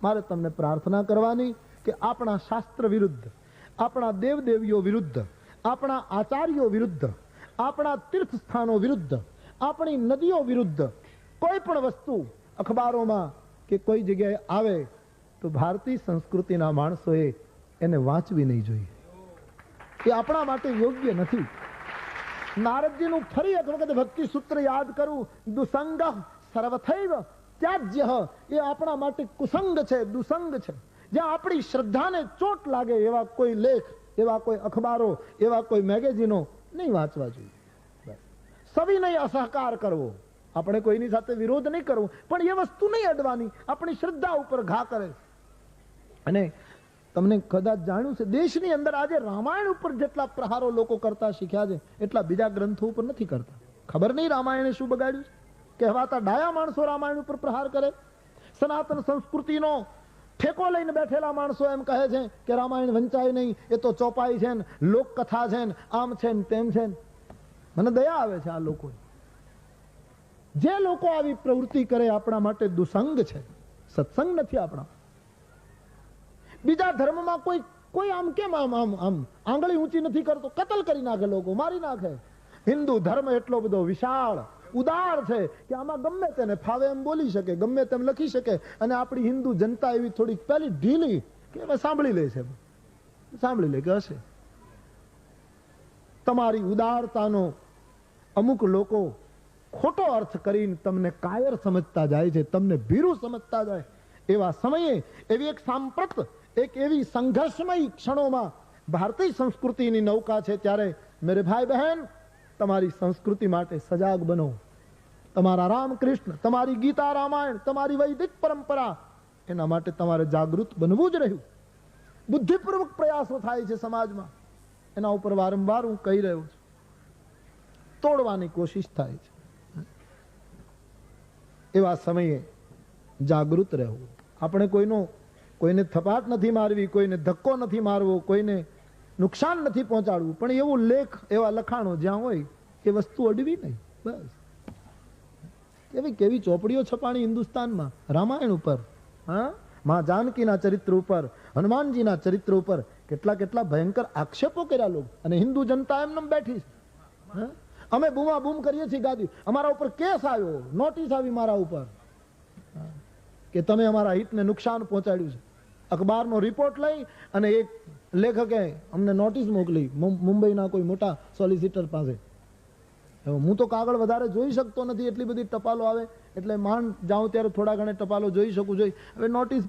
મારે તમને પ્રાર્થના કરવાની કે આપણા શાસ્ત્ર વિરુદ્ધ, આપણા દેવદેવીઓ વિરુદ્ધ, આપણા આચાર્યો વિરુદ્ધ, આપણા તીર્થ સ્થાનો વિરુદ્ધ, આપણી નદીઓ વિરુદ્ધ કોઈ પણ વસ્તુ અખબારોમાં કે કોઈ જગ્યાએ આવે તો ભારતીય સંસ્કૃતિના માણસોએ એને વાંચવી નહીં જોઈએ. એ આપણા માટે યોગ્ય નથી. નારદજીનું ફરી એક વખત ભક્તિ સૂત્ર યાદ કરું, દુસંગ સર્વથૈવ ત્યાજ્ય. એ આપણા માટે કુસંગ છે, દુસંગ છે. જ્યાં આપણી શ્રદ્ધાને ચોટ લાગે એવા કોઈ લેખ, એવા કોઈ અખબારો, એવા કોઈ મેગેઝીનો નહીં વાંચવા જોઈએ. સવિનય અસહકાર કરવો, આપણે કોઈની સાથે વિરોધ નહીં કરવો, પણ એ વસ્તુ નહીં અડવાની, આપણી શ્રદ્ધા ઉપર ઘા કરે. અને તમને કદાચ જાણ્યું છે, દેશની અંદર આજે રામાયણ ઉપર જેટલા પ્રહારો લોકો કરતા શીખ્યા છે એટલા બીજા ગ્રંથો ઉપર નથી કરતા. ખબર નહીં રામાયણે શું બગાડ્યું છે. કહેવાતા ડાયા માણસો રામાયણ ઉપર પ્રહાર કરે. સનાતન સંસ્કૃતિનો ઠેકો લઈને બેઠેલા માણસો એમ કહે છે કે રામાયણ વંચાય નહીં, એ તો ચોપાઈ છે ને, લોકકથા છે ને, આમ છે ને તેમ છે ને. મને દયા આવે છે આ લોકો. જે લોકો આવી પ્રવૃત્તિ કરે આપણા માટે દુસંગ છે, સત્સંગ નથી આપણા. બીજા ધર્મમાં કોઈ આમ કેમ આમ આમ આમ આંગળી ઊંચી નથી કરતો, કતલ કરી નાખે, લોકો મારી નાખે. હિન્દુ ધર્મ એટલો બધો વિશાળ ઉદાર છે કે આમાં ગમે તેને ફાવે એમ બોલી શકે, ગમે તેમ લખી શકે. અને આપણી હિન્દુ જનતા એવી થોડીક પેલી ઢીલી કે સાંભળી લે છે, સાંભળી લે કે હશે. તમારી ઉદારતાનો અમુક લોકો ખોટો અર્થ કરીને તમને કાયર સમજતા જાય છે, તમને ભીરું સમજતા જાય. એવા સમયે એવી એક સાંપ્રત, એક એવી સંઘર્ષમય ક્ષણોમાં ભારતીય સંસ્કૃતિની નૌકા છે, ત્યારે મેરે ભાઈ બહેન તમારી સંસ્કૃતિ માટે સજાગ બનો. તમારા રામકૃષ્ણ, તમારી ગીતા રામાયણ, તમારી વૈદિક પરંપરા, એના માટે તમારે જાગૃત બનવું જ રહ્યું. બુદ્ધિપૂર્વક પ્રયાસો થાય છે સમાજમાં, એના ઉપર વારંવાર હું કહી રહ્યો છું. તોડવાની કોશિશ થાય છે. એવા સમયે જાગૃત રહેવું. આપણે કોઈને થપાટ નથી મારવી, કોઈને ધક્કો નથી મારવો, કોઈને નુકસાન નથી પહોંચાડવું, પણ એવું લેખ, એવા લખાણો જ્યાં હોય એ વસ્તુ અડવી નહીં. બસ. કેવી ચોપડીઓ છપાણી હિન્દુસ્તાનમાં રામાયણ ઉપર, હા, મા જાનકીના ચરિત્ર ઉપર, હનુમાનજીના ચરિત્ર ઉપર કેટલા ભયંકર આક્ષેપો કર્યા લોકો. અને હિન્દુ જનતા એમને બેઠી છે. અમે બૂમા બૂમ કરીએ છીએ ગાદી, અમારા ઉપર કેસ આવ્યો, નોટિસ આવી મારા ઉપર કે તમે અમારા હિતને નુકસાન પહોંચાડ્યું છે. અખબારનો રિપોર્ટ લઈ અને એક લેખકે અમને નોટિસ મોકલી મુંબઈના કોઈ મોટા સોલિસિટર પાસે. હું તો કાગળ વધારે જોઈ શકતો નથી, એટલી બધી ટપાલો આવે, એટલે માંડ જાઉં ત્યારે થોડા ઘણે ટપાલો જોઈ શકું જોઈએ. હવે નોટિસ